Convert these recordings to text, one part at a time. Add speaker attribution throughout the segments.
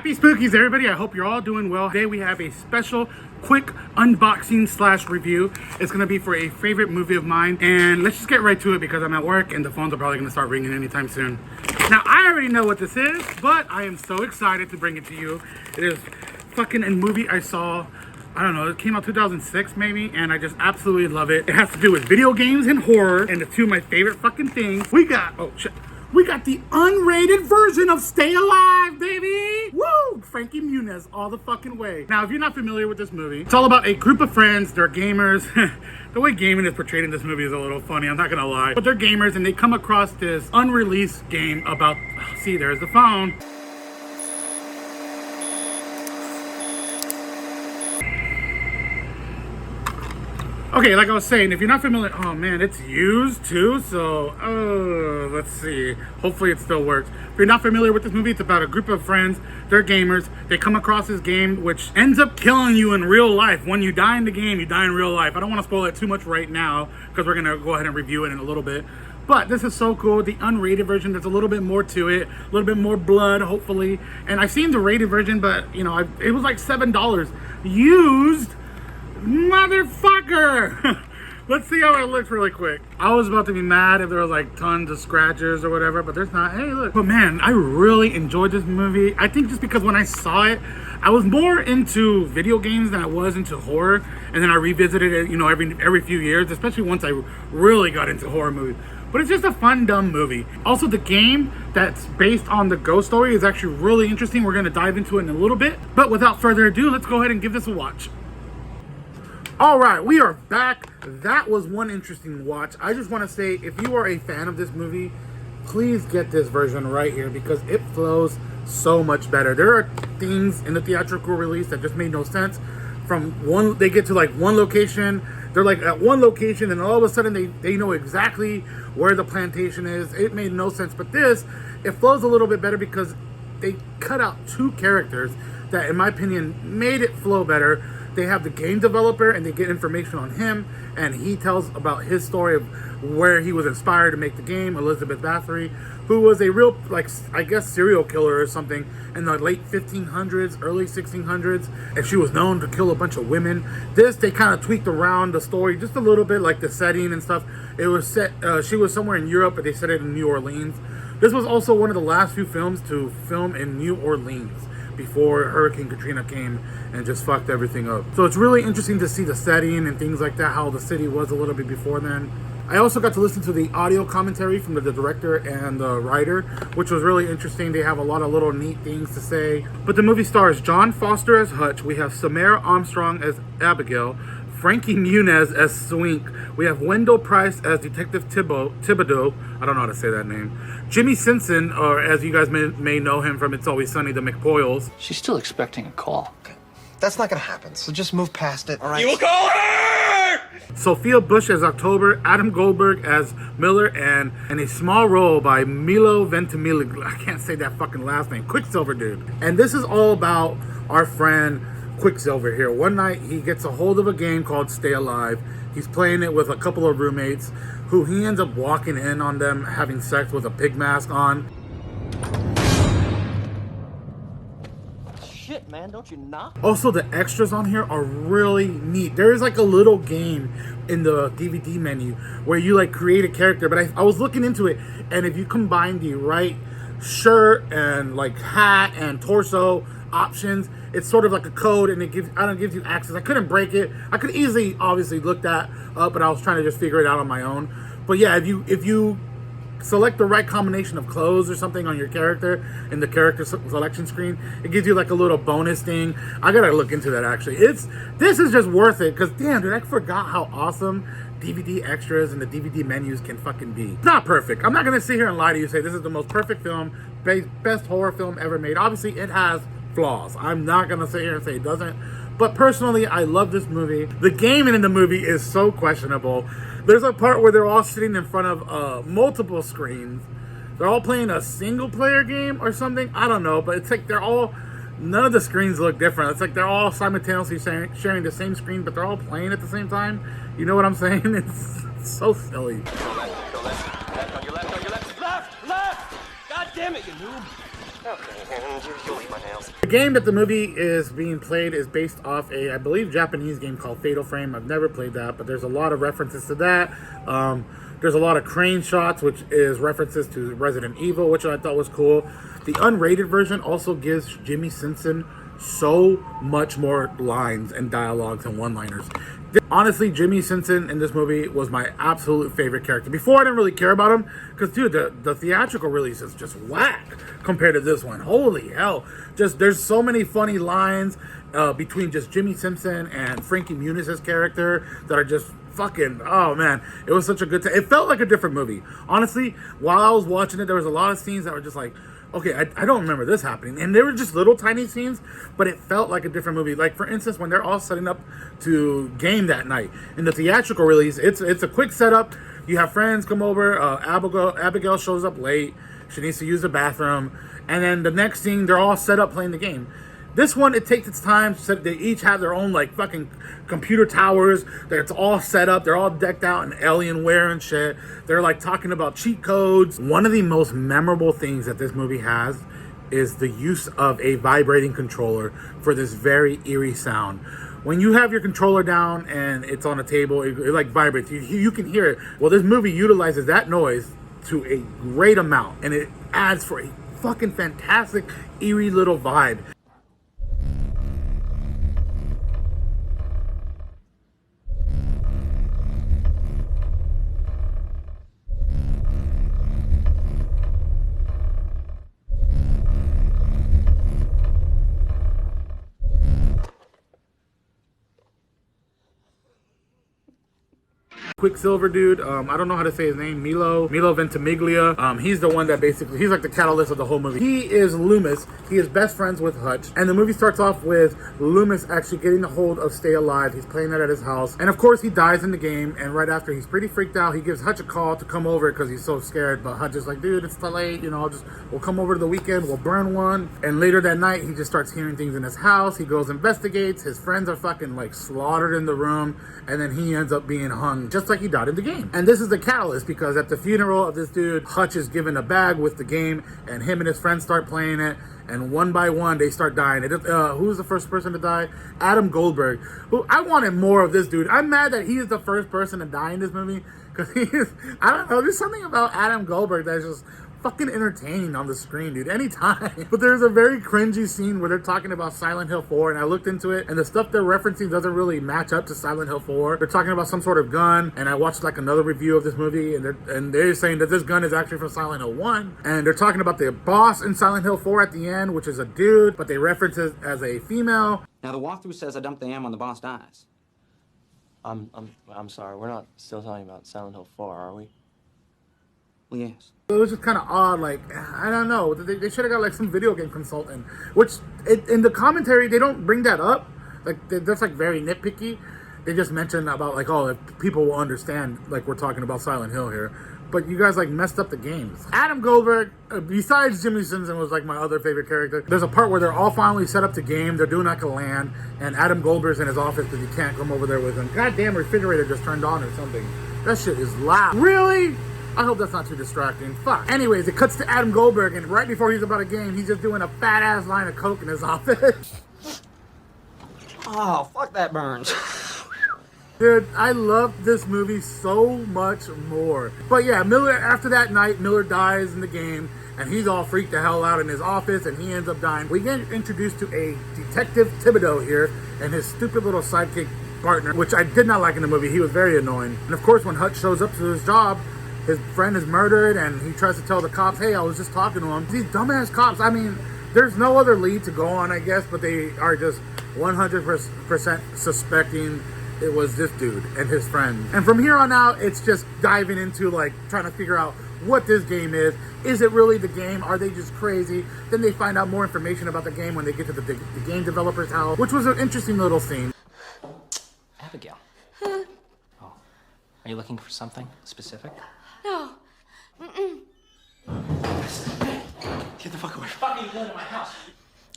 Speaker 1: Happy Spookies, everybody. I hope you're all doing well. Today we have a special quick unboxing slash review. It's going to be for a favorite movie of mine. And let's just get right to it because I'm at work and the phones are probably going to start ringing anytime soon. Now, I already know what this is, but I am so excited to bring it to you. It is fucking a movie I saw, I don't know, it came out 2006 maybe, and I just absolutely love it. It has to do with video games and horror, and the two of my favorite fucking things. We got the unrated version of Stay Alive, baby! Woo! Frankie Muniz all the fucking way. Now, if you're not familiar with this movie, it's all about a group of friends. They're gamers. The way gaming is portrayed in this movie is a little funny, I'm not gonna lie. But they're gamers, and they come across this unreleased game about... See, there's the phone. Okay, like I was saying, if you're not familiar, oh man, it's used too, so, let's see. Hopefully it still works. If you're not familiar with this movie, it's about a group of friends. They're gamers. They come across this game, which ends up killing you in real life. When you die in the game, you die in real life. I don't want to spoil it too much right now, because we're going to go ahead and review it in a little bit. But this is so cool. The unrated version, there's a little bit more to it. A little bit more blood, hopefully. And I've seen the rated version, but, you know, it was like $7. Used... Motherfucker! Let's see how it looks really quick. I was about to be mad if there was like tons of scratches or whatever, but there's not. Hey, look. But man, I really enjoyed this movie. I think just because when I saw it, I was more into video games than I was into horror. And then I revisited it, you know, every few years, especially once I really got into horror movies. But it's just a fun, dumb movie. Also, the game that's based on the ghost story is actually really interesting. We're going to dive into it in a little bit. But without further ado, let's go ahead and give this a watch. All right, we are back. That was one interesting watch. I just want to say, if you are a fan of this movie, please get this version right here because it flows so much better. There are things in the theatrical release that just made no sense. They get to like one location, they're like at one location, and all of a sudden they know exactly where the plantation is. It made no sense, but this, it flows a little bit better because they cut out two characters that, in my opinion, made it flow better. They have the game developer and they get information on him, and he tells about his story of where he was inspired to make the game. Elizabeth Bathory, who was a real, like, I guess serial killer or something in the late 1500s, early 1600s, and she was known to kill a bunch of women. They kind of tweaked around the story just a little bit, like the setting and stuff. It was set, she was somewhere in Europe, but they set it in New Orleans. This was also one of the last few films to film in New Orleans before Hurricane Katrina came and just fucked everything up. So it's really interesting to see the setting and things like that, how the city was a little bit before then. I also got to listen to the audio commentary from the director and the writer, which was really interesting. They have a lot of little neat things to say. But the movie stars John Foster as Hutch. We have Samara Armstrong as Abigail. Frankie Muniz as Swink. We have Wendell Price as Detective Thibodeau. I don't know how to say that name. Jimmy Simpson, or as you guys may know him from It's Always Sunny, the McPoyles.
Speaker 2: She's still expecting a call.
Speaker 3: That's not gonna happen, so just move past it, all right?
Speaker 4: You will call her!
Speaker 1: Sophia Bush as October, Adam Goldberg as Miller, and in a small role by Milo Ventimiglia. I can't say that fucking last name. Quicksilver dude. And this is all about our friend Quicksilver here. One night he gets a hold of a game called Stay Alive. He's playing it with a couple of roommates who he ends up walking in on them having sex with a pig mask on.
Speaker 4: Shit, man, don't you not?
Speaker 1: Also, the extras on here are really neat. There is like a little game in the DVD menu where you like create a character, but I was looking into it, and if you combine the right shirt and like hat and torso options, it's sort of like a code, and it gives you access. I couldn't break it. I could easily obviously look that up, but I was trying to just figure it out on my own. But yeah, if you select the right combination of clothes or something on your character in the character selection screen, it gives you like a little bonus thing. I gotta look into that actually. This is just worth it because damn dude, I forgot how awesome DVD extras and the DVD menus can fucking be. It's not perfect. I'm not gonna sit here and lie to you and say this is the most perfect film, best horror film ever made. Obviously it has flaws. I'm not gonna sit here and say it doesn't, but personally I love this movie. The gaming in the movie is so questionable. There's a part where they're all sitting in front of multiple screens. They're all playing a single player game or something. I don't know, but it's like none of the screens look different. It's like they're all simultaneously sharing the same screen, but they're all playing at the same time. You know what I'm saying? It's so silly.
Speaker 4: Go left, on your left, on your left. Left! God damn it, you noob! Okay, and you'll eat my nails.
Speaker 1: The game that the movie is being played is based off a, I believe, Japanese game called Fatal Frame. I've never played that, but there's a lot of references to that. There's a lot of crane shots, which is references to Resident Evil, which I thought was cool. The unrated version also gives Jimmy Simpson so much more lines and dialogues and one-liners. Honestly, Jimmy Simpson in this movie was my absolute favorite character. Before, I didn't really care about him, because, dude, the theatrical release is just whack compared to this one. Holy hell. Just, there's so many funny lines between just Jimmy Simpson and Frankie Muniz' character that are just fucking, oh man, it was such a good time. It felt like a different movie. Honestly, while I was watching it, there was a lot of scenes that were just like, okay, I don't remember this happening. And they were just little tiny scenes, but it felt like a different movie. Like, for instance, when they're all setting up to game that night. In the theatrical release, it's a quick setup. You have friends come over. Abigail shows up late. She needs to use the bathroom. And then the next scene, they're all set up playing the game. This one, it takes its time. So they each have their own, like, fucking computer towers. It's all set up. They're all decked out in Alienware and shit. They're, like, talking about cheat codes. One of the most memorable things that this movie has is the use of a vibrating controller for this very eerie sound. When you have your controller down and it's on a table, it like, vibrates. You can hear it. Well, this movie utilizes that noise to a great amount. And it adds for a fucking fantastic, eerie little vibe. Quicksilver dude, I don't know how to say his name, Milo Ventimiglia. He's the one that basically, he's like the catalyst of the whole movie. He is Loomis. He is best friends with Hutch. And the movie starts off with Loomis actually getting a hold of Stay Alive. He's playing that at his house. And of course he dies in the game. And right after, he's pretty freaked out. He gives Hutch a call to come over because he's so scared. But Hutch is like, dude, it's too late. You know, we'll come over to the weekend. We'll burn one. And later that night, he just starts hearing things in his house. He goes, investigates. His friends are fucking like slaughtered in the room. And then he ends up being hung just like he died in the game. And this is the catalyst, because at the funeral of this dude, Hutch is given a bag with the game, and him and his friends start playing it, and one by one they start dying. Who was the first person to die? Adam Goldberg. Who, I wanted more of this dude. I'm mad that he is the first person to die in this movie, because he is, I don't know, there's something about Adam Goldberg that's just fucking entertaining on the screen, dude, anytime. But there's a very cringy scene where they're talking about Silent Hill 4, and I looked into it, and the stuff they're referencing doesn't really match up to Silent Hill 4. They're talking about some sort of gun, and I watched like another review of this movie, and they're saying that this gun is actually from Silent Hill 1, and they're talking about the boss in Silent Hill 4 at the end, which is a dude, but they reference it as a female.
Speaker 2: Now the walkthrough says I dumped the ammo when the boss dies.
Speaker 4: I'm sorry, we're not still talking about Silent Hill 4, are we?
Speaker 2: Well, yes.
Speaker 1: It was just kind of odd, like, I don't know. They should have got like some video game consultant, which in the commentary, they don't bring that up. Like, that's like very nitpicky. They just mention about like, oh, if people will understand, like, we're talking about Silent Hill here. But you guys like messed up the games. Adam Goldberg, besides Jimmy Simpson, was like my other favorite character. There's a part where they're all finally set up to game. They're doing like a LAN, and Adam Goldberg's in his office because he can't come over there with him. Goddamn refrigerator just turned on or something. That shit is loud. Really? I hope that's not too distracting. Fuck. Anyways, it cuts to Adam Goldberg, and right before he's about a game, he's just doing a fat ass line of coke in his office.
Speaker 2: Oh, fuck, that burns.
Speaker 1: Dude, I love this movie so much more. But yeah, Miller, after that night, Miller dies in the game, and he's all freaked the hell out in his office, and he ends up dying. We get introduced to a Detective Thibodeau here, and his stupid little sidekick partner, which I did not like in the movie. He was very annoying. And of course, when Hutch shows up to his job, his friend is murdered, and he tries to tell the cops, hey, I was just talking to him. These dumbass cops, I mean, there's no other lead to go on, I guess, but they are just 100% suspecting it was this dude and his friend. And from here on out, it's just diving into, like, trying to figure out what this game is. Is it really the game? Are they just crazy? Then they find out more information about the game when they get to the game developer's house, which was an interesting little scene.
Speaker 5: Abigail. Oh, are you looking for something specific?
Speaker 6: No. Mm-mm.
Speaker 5: Get the fuck away. Fuck are you doing in my house?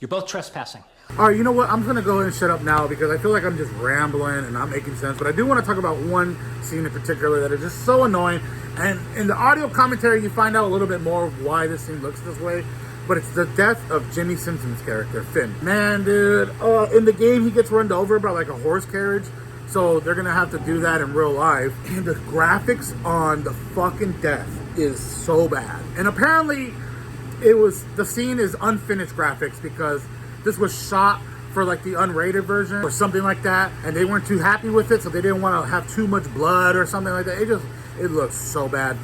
Speaker 5: You're both trespassing.
Speaker 1: All right, you know what? I'm going to go ahead and shut up now because I feel like I'm just rambling and not making sense. But I do want to talk about one scene in particular that is just so annoying. And in the audio commentary, you find out a little bit more of why this scene looks this way. but it's the death of Jimmy Simpson's character, Finn. Man, dude, in the game he gets run over by like a horse carriage, so they're gonna have to do that in real life. And the graphics on the fucking death is so bad. And apparently the scene is unfinished graphics because this was shot for like the unrated version or something like that, and they weren't too happy with it, so they didn't want to have too much blood or something like that. It looks so bad.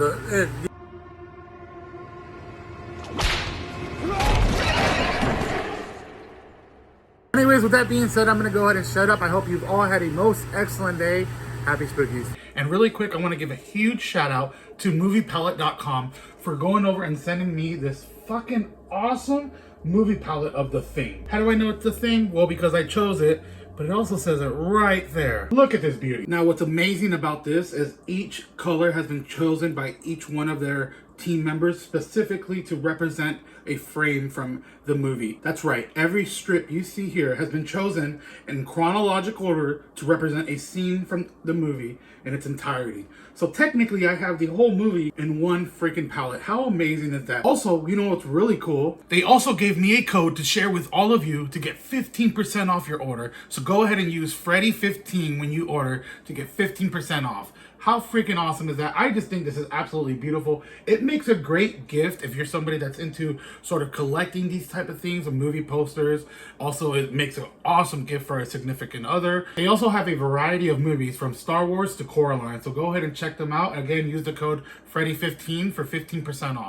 Speaker 1: Anyways, with that being said, I'm gonna go ahead and shut up. I hope you've all had a most excellent day. Happy spookies. And really quick, I want to give a huge shout out to moviepalette.com for going over and sending me this fucking awesome movie palette of The Thing. How do I know it's The Thing? Well, because I chose it, but it also says it right there. Look at this beauty. Now, what's amazing about this is each color has been chosen by each one of their team members specifically to represent a frame from the movie. That's right, every strip you see here has been chosen in chronological order to represent a scene from the movie in its entirety. So technically I have the whole movie in one freaking palette. How amazing is that? Also, you know what's really cool? They also gave me a code to share with all of you to get 15% off your order. So go ahead and use Freddy15 when you order to get 15% off. How freaking awesome is that? I just think this is absolutely beautiful. It makes a great gift if you're somebody that's into sort of collecting these type of things, of movie posters. Also, it makes an awesome gift for a significant other. They also have a variety of movies from Star Wars to Coraline. So go ahead and check them out. Again, use the code Freddy15 for 15% off.